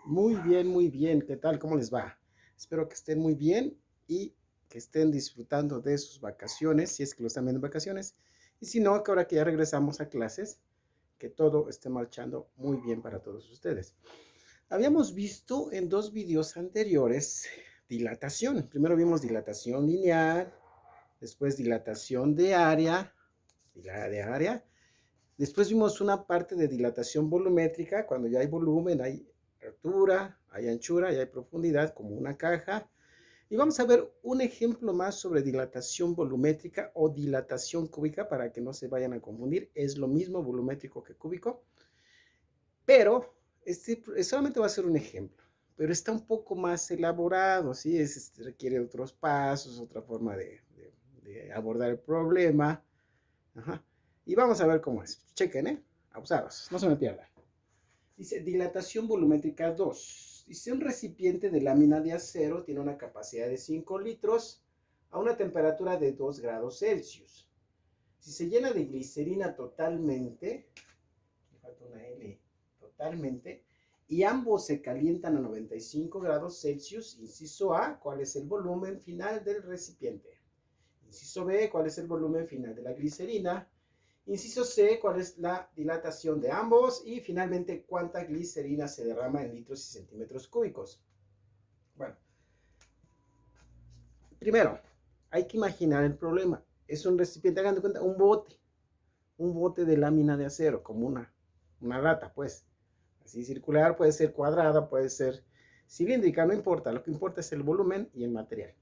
Muy bien. ¿Qué tal? ¿Cómo les va? Espero que estén muy bien y que estén disfrutando de sus vacaciones, si es que lo están viendo en vacaciones. Y si no, que ahora que ya regresamos a clases, que todo esté marchando muy bien para todos ustedes. Habíamos visto en dos videos anteriores dilatación. Primero vimos dilatación lineal, después dilatación de área. Después vimos una parte de dilatación volumétrica, cuando ya hay volumen, hay altura, hay anchura y hay profundidad, como una caja. Y vamos a ver un ejemplo más sobre dilatación volumétrica o dilatación cúbica para que no se vayan a confundir. Es lo mismo volumétrico que cúbico, pero solamente va a ser un ejemplo. Pero está un poco más elaborado, ¿sí? Requiere otros pasos, otra forma de abordar el problema. Ajá. Y vamos a ver cómo es. Chequen, ¿eh? Abusados, no se me pierdan. Dice dilatación volumétrica 2. Dice un recipiente de lámina de acero tiene una capacidad de 5 litros a una temperatura de 2 grados Celsius. Si se llena de glicerina totalmente, me falta una L, totalmente, y ambos se calientan a 95 grados Celsius, inciso A, ¿cuál es el volumen final del recipiente? Inciso B, ¿cuál es el volumen final de la glicerina? Inciso C, ¿cuál es la dilatación de ambos? Y finalmente, ¿cuánta glicerina se derrama en litros y centímetros cúbicos? Bueno, primero, hay que imaginar el problema. Es un recipiente, hagan de cuenta, un bote de lámina de acero, como una lata, pues. Así circular, puede ser cuadrada, puede ser cilíndrica, no importa. Lo que importa es el volumen y el material.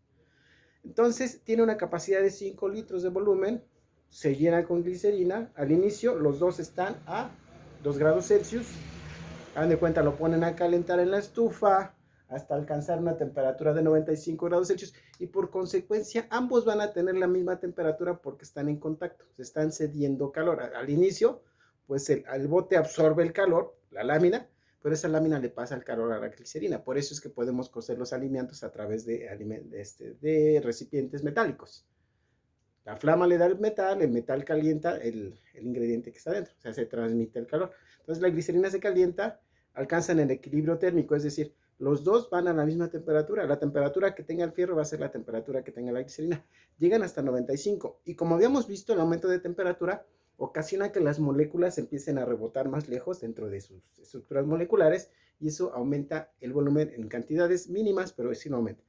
Entonces, tiene una capacidad de 5 litros de volumen, se llena con glicerina. Al inicio, los dos están a 2 grados Celsius. Hagan de cuenta, lo ponen a calentar en la estufa hasta alcanzar una temperatura de 95 grados Celsius y por consecuencia ambos van a tener la misma temperatura porque están en contacto, se están cediendo calor. Al inicio, pues el bote absorbe el calor, la lámina, pero esa lámina le pasa el calor a la glicerina. Por eso es que podemos cocer los alimentos a través de recipientes metálicos. La flama le da el metal calienta el ingrediente que está dentro, o sea, se transmite el calor. Entonces la glicerina se calienta, alcanzan el equilibrio térmico, es decir, los dos van a la misma temperatura. La temperatura que tenga el fierro va a ser la temperatura que tenga la glicerina. Llegan hasta 95. Y como habíamos visto, el aumento de temperatura ocasiona que las moléculas empiecen a rebotar más lejos dentro de sus estructuras moleculares y eso aumenta el volumen en cantidades mínimas, pero sí no aumenta.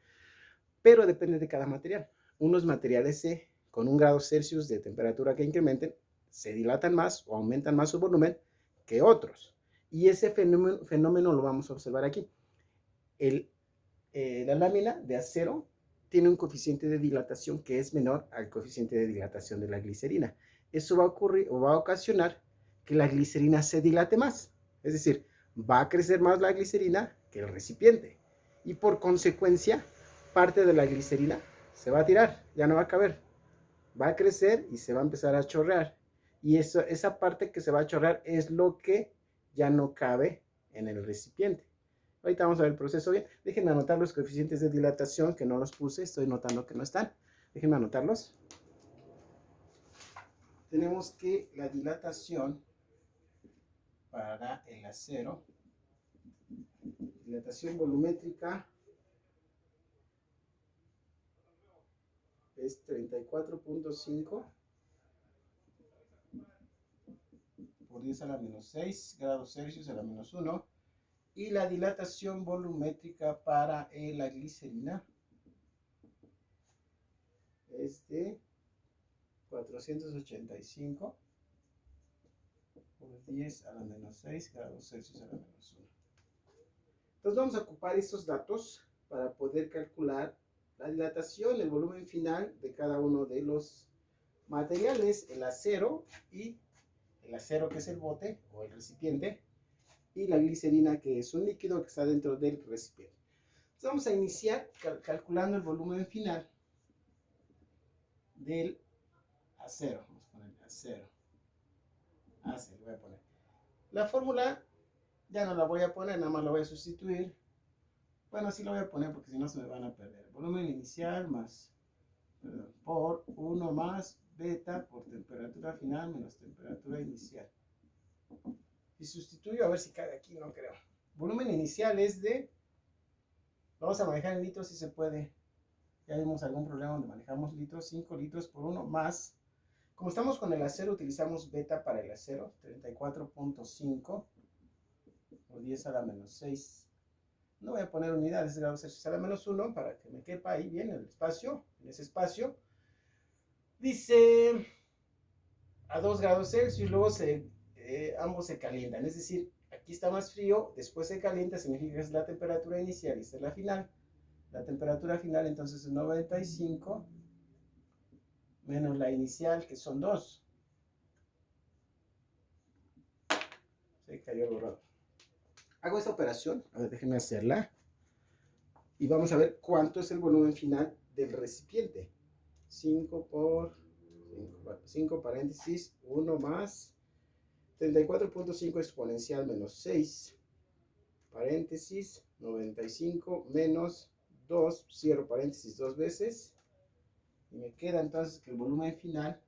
Pero depende de cada material. Unos materiales con 1 grado Celsius de temperatura que incrementen se dilatan más o aumentan más su volumen que otros. Y ese fenómeno lo vamos a observar aquí. La lámina de acero tiene un coeficiente de dilatación que es menor al coeficiente de dilatación de la glicerina. Eso va a ocurrir o va a ocasionar que la glicerina se dilate más. Es decir, va a crecer más la glicerina que el recipiente. Y por consecuencia, parte de la glicerina se va a tirar, ya no va a caber. Va a crecer y se va a empezar a chorrear. Y esa parte que se va a chorrear es lo que ya no cabe en el recipiente. Ahorita vamos a ver el proceso bien. Déjenme anotar los coeficientes de dilatación que no los puse. Estoy notando que no están. Déjenme anotarlos. Tenemos que la dilatación para el acero, dilatación volumétrica es 34.5 por 10 a la menos 6 grados Celsius a la menos 1. Y la dilatación volumétrica para la glicerina es de 485 por 10 a la menos 6 grados Celsius a la menos 1. Entonces vamos a ocupar estos datos para poder calcular la dilatación, el volumen final de cada uno de los materiales, el acero que es el bote o el recipiente, y la glicerina que es un líquido que está dentro del recipiente. Entonces vamos a iniciar calculando el volumen final del acero. Vamos a poner acero. Acero, voy a poner. La fórmula ya no la voy a poner, nada más la voy a sustituir. Bueno, sí la voy a poner porque si no se me van a perder. Volumen inicial más, perdón, por 1 más beta por temperatura final menos temperatura inicial. Y sustituyo a ver si cabe aquí, no creo. Volumen inicial es de, vamos a manejar en litros si se puede. Ya vimos algún problema donde manejamos litros, 5 litros por 1 más. Como estamos con el acero, utilizamos beta para el acero, 34.5 o 10 a la menos 6. No voy a poner unidades, grados Celsius a la menos 1 para que me quepa ahí bien el espacio, en ese espacio. Dice a 2 grados Celsius, luego ambos se calientan, es decir, aquí está más frío, después se calienta, significa que es la temperatura inicial y esta es la final. La temperatura final entonces es 95 menos la inicial, que son 2. Se cayó el borrador. Hago esta operación, a ver, déjenme hacerla. Y vamos a ver cuánto es el volumen final del recipiente. 5 por 5 paréntesis, 1 más 34.5 exponencial menos 6 paréntesis, 95 menos 2, cierro paréntesis 2 veces. Y me queda entonces que el volumen final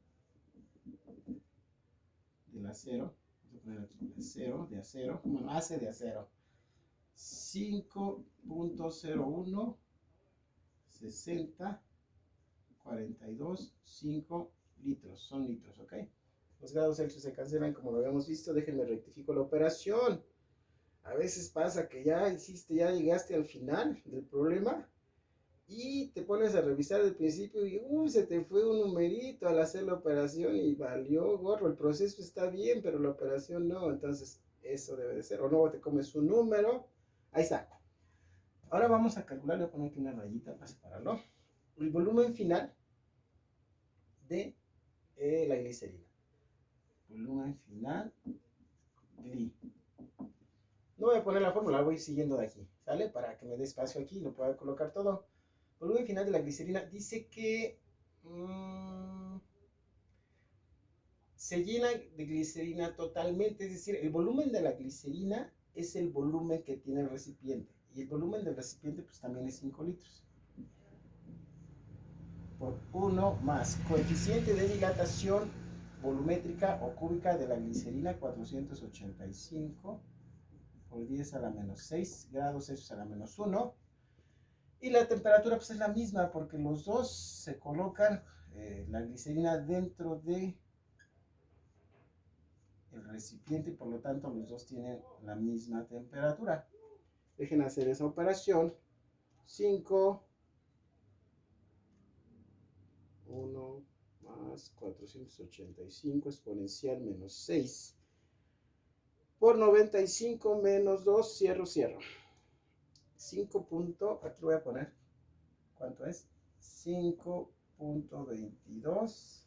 del acero, voy a poner aquí acero, de acero, bueno, hace de acero, 5.01, 60, 42, 5 litros, son litros, ¿ok? Los grados Celsius se cancelan como lo habíamos visto, déjenme rectifico la operación. A veces pasa que ya hiciste, ya llegaste al final del problema y te pones a revisar el principio y se te fue un numerito al hacer la operación y valió gorro. El proceso está bien, pero la operación no. Entonces, eso debe de ser. O luego te comes un número. Ahí está. Ahora vamos a calcular. Voy a poner aquí una rayita para separarlo. El volumen final de la glicerina. Volumen final. Gli. No voy a poner la fórmula, la voy siguiendo de aquí. ¿Sale? Para que me dé espacio aquí y lo pueda colocar todo. Volumen final de la glicerina dice que se llena de glicerina totalmente, es decir, el volumen de la glicerina es el volumen que tiene el recipiente y el volumen del recipiente pues también es 5 litros por 1 más coeficiente de dilatación volumétrica o cúbica de la glicerina 485 por 10 a la menos 6 grados Celsius a la menos 1. Y la temperatura pues es la misma porque los dos se colocan la glicerina dentro de el recipiente y por lo tanto los dos tienen la misma temperatura. Dejen hacer esa operación. 5, 1 más 485 exponencial menos 6 por 95 menos 2, cierro. 5 punto, aquí lo voy a poner, ¿cuánto es? 5.22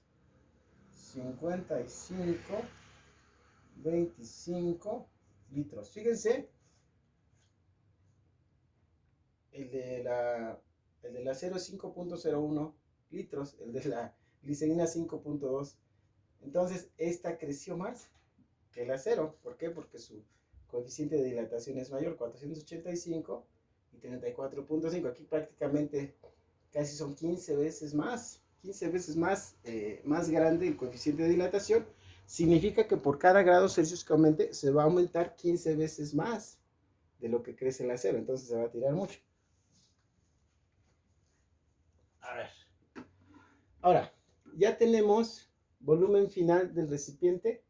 55 25 litros. Fíjense, el del acero es 5.01 litros, el de la glicerina 5.2. Entonces, esta creció más que el acero. ¿Por qué? Porque su coeficiente de dilatación es mayor, 485 y 34.5. Aquí prácticamente casi son 15 veces más. 15 veces más grande el coeficiente de dilatación. Significa que por cada grado Celsius que aumente, se va a aumentar 15 veces más de lo que crece el acero. Entonces se va a tirar mucho. A ver. Ahora, ya tenemos volumen final del recipiente,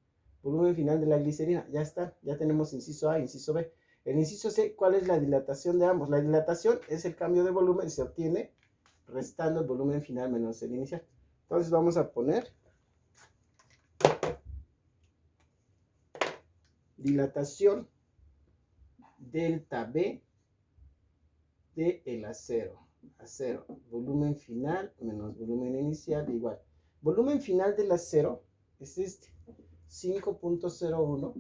volumen final de la glicerina. Ya está, ya tenemos inciso A, inciso B. El inciso C, ¿cuál es la dilatación de ambos? La dilatación es el cambio de volumen, se obtiene restando el volumen final menos el inicial. Entonces vamos a poner dilatación delta B del acero. Acero, volumen final menos volumen inicial igual. Volumen final del acero es este, 5.01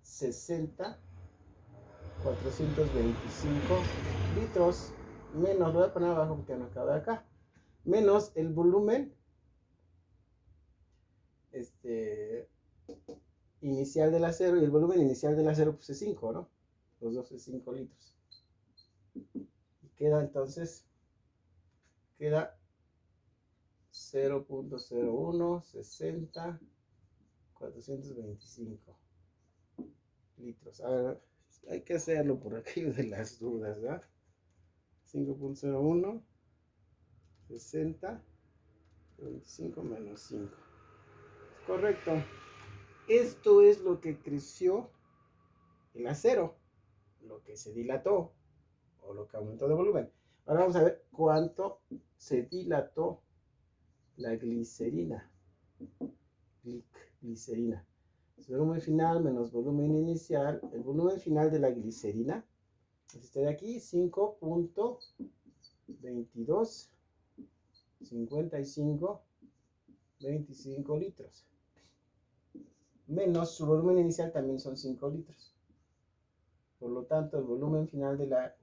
60 425 litros menos, lo voy a poner abajo porque no acaba de acá, menos el volumen inicial del acero, y el volumen inicial del acero pues es 5, ¿no? Los dos es 5 litros. Y queda entonces, queda 0.01 60 425 litros. A ver, hay que hacerlo por aquello de las dudas, ¿verdad? 5.01, 60, 25 menos 5. Correcto. Esto es lo que creció el acero, lo que se dilató o lo que aumentó de volumen. Ahora vamos a ver cuánto se dilató la glicerina. Glicerina. Volumen final menos volumen inicial. El volumen final de la glicerina, este de aquí, 5.22, 55, 25 litros. Menos su volumen inicial también son 5 litros. Por lo tanto, el volumen final de la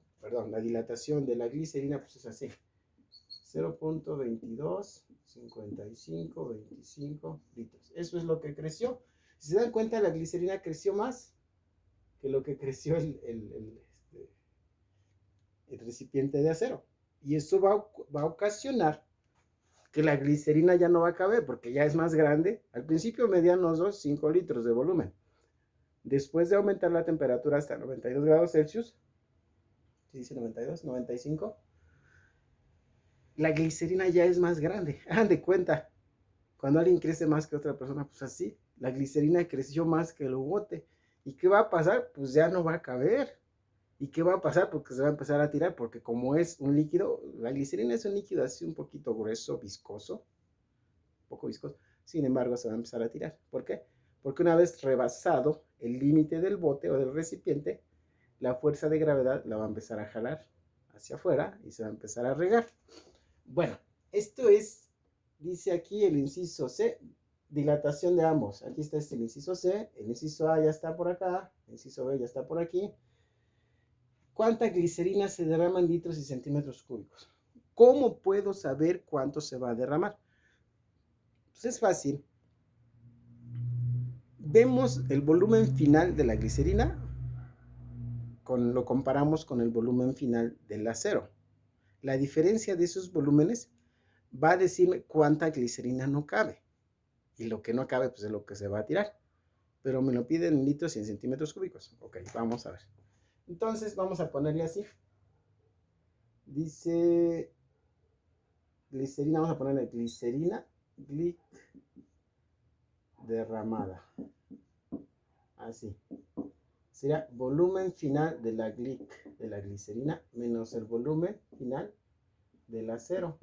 dilatación de la glicerina pues es así. 0.22, 55, 25 litros. Eso es lo que creció. Si se dan cuenta, la glicerina creció más que lo que creció el recipiente de acero. Y eso va a ocasionar que la glicerina ya no va a caber porque ya es más grande. Al principio medían los dos 5 litros de volumen. Después de aumentar la temperatura hasta 92 grados Celsius, ¿sí dice 92? 95, la glicerina ya es más grande. Hagan de cuenta, cuando alguien crece más que otra persona, pues así, la glicerina creció más que el bote. ¿Y qué va a pasar? Pues ya no va a caber. ¿Y qué va a pasar? Porque se va a empezar a tirar, porque como es un líquido, la glicerina es un líquido así un poquito grueso, viscoso, poco viscoso, sin embargo se va a empezar a tirar. ¿Por qué? Porque una vez rebasado el límite del bote o del recipiente, la fuerza de gravedad la va a empezar a jalar hacia afuera y se va a empezar a regar. Bueno, esto es, dice aquí el inciso C, dilatación de ambos. Aquí está el inciso C, el inciso A ya está por acá, el inciso B ya está por aquí. ¿Cuánta glicerina se derrama en litros y centímetros cúbicos? ¿Cómo puedo saber cuánto se va a derramar? Pues es fácil. Vemos el volumen final de la glicerina, lo comparamos con el volumen final del acero. La diferencia de esos volúmenes va a decirme cuánta glicerina no cabe. Y lo que no cabe, pues es lo que se va a tirar. Pero me lo piden en litros y en centímetros cúbicos. Ok, vamos a ver. Entonces vamos a ponerle así. Dice glicerina, vamos a ponerle glicerina, glic derramada. Así. Será volumen final de la glicerina, menos el volumen final del acero.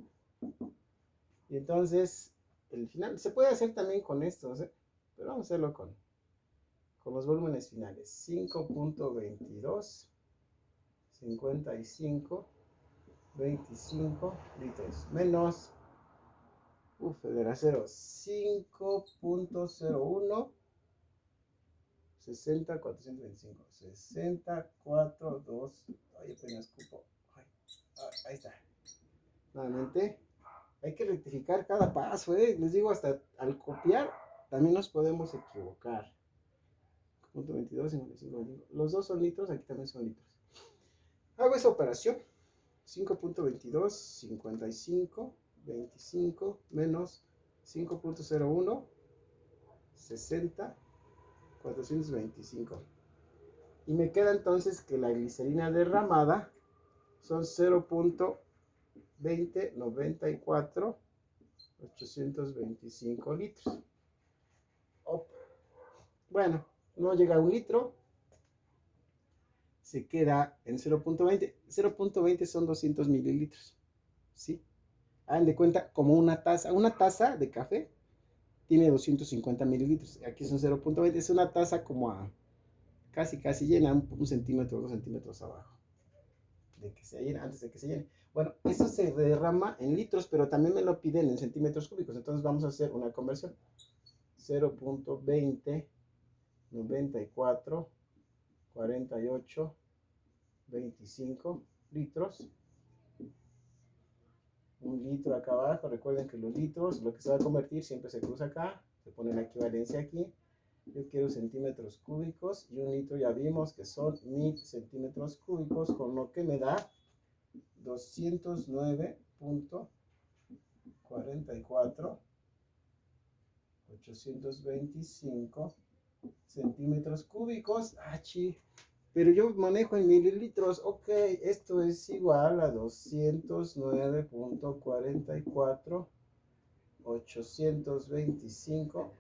Y entonces, el final, se puede hacer también con estos, pero vamos a hacerlo con los volúmenes finales. 5.22, 55, 25 litros, menos, del acero, 5.01, 60, 425, 64, 2, ay, apenas cupo, ahí está. Nuevamente, hay que rectificar cada paso, les digo, hasta al copiar también nos podemos equivocar. 22, 55, 25. Los dos son litros, aquí también son litros. Hago esa operación. 5.22, 55, 25 menos 5.01, 60, 425. Y me queda entonces que la glicerina derramada son 0.2094, 825 litros. Bueno, no llega a un litro, se queda en 0.20. 0.20 son 200 mililitros, ¿sí? Hagan de cuenta como una taza de café tiene 250 mililitros. Aquí son 0.20, es una taza como a casi llena, un centímetro, 2 centímetros abajo de que se llene, antes de que se llene. Bueno, eso se derrama en litros, pero también me lo piden en centímetros cúbicos. Entonces vamos a hacer una conversión. 0.20, 94, 48, 25 litros. Un litro acá abajo. Recuerden que los litros, lo que se va a convertir, siempre se cruza acá. Se pone la equivalencia aquí. Yo quiero centímetros cúbicos y un litro ya vimos que son 1000 centímetros cúbicos, con lo que me da 209.44, 825 centímetros cúbicos. Ah, chi. Pero yo manejo en mililitros. Ok, esto es igual a 209.44.825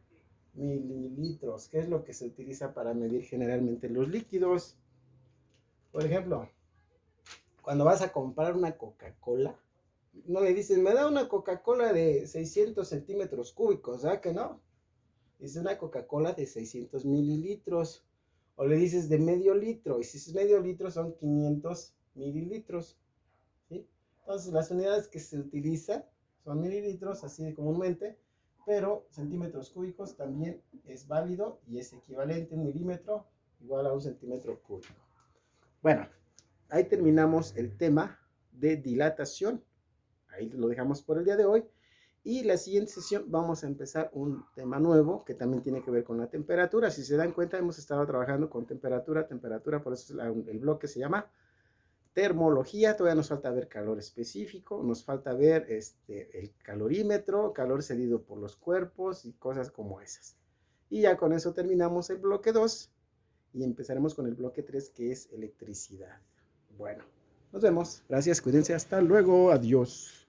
mililitros, que es lo que se utiliza para medir generalmente los líquidos. Por ejemplo, cuando vas a comprar una Coca-Cola, no le dices, me da una Coca-Cola de 600 centímetros cúbicos, ¿verdad que no? Es una Coca-Cola de 600 mililitros. O le dices de medio litro. Y si es medio litro son 500 mililitros. ¿Sí? Entonces las unidades que se utilizan son mililitros, así de comúnmente. Pero centímetros cúbicos también es válido y es equivalente. Un milímetro igual a un centímetro cúbico. Bueno, ahí terminamos el tema de dilatación. Ahí lo dejamos por el día de hoy. Y la siguiente sesión vamos a empezar un tema nuevo que también tiene que ver con la temperatura. Si se dan cuenta, hemos estado trabajando con temperatura, por eso el bloque se llama termología. Todavía nos falta ver calor específico, nos falta ver el calorímetro, calor cedido por los cuerpos y cosas como esas. Y ya con eso terminamos el bloque 2 y empezaremos con el bloque 3 que es electricidad. Bueno, nos vemos. Gracias, cuídense, hasta luego, adiós.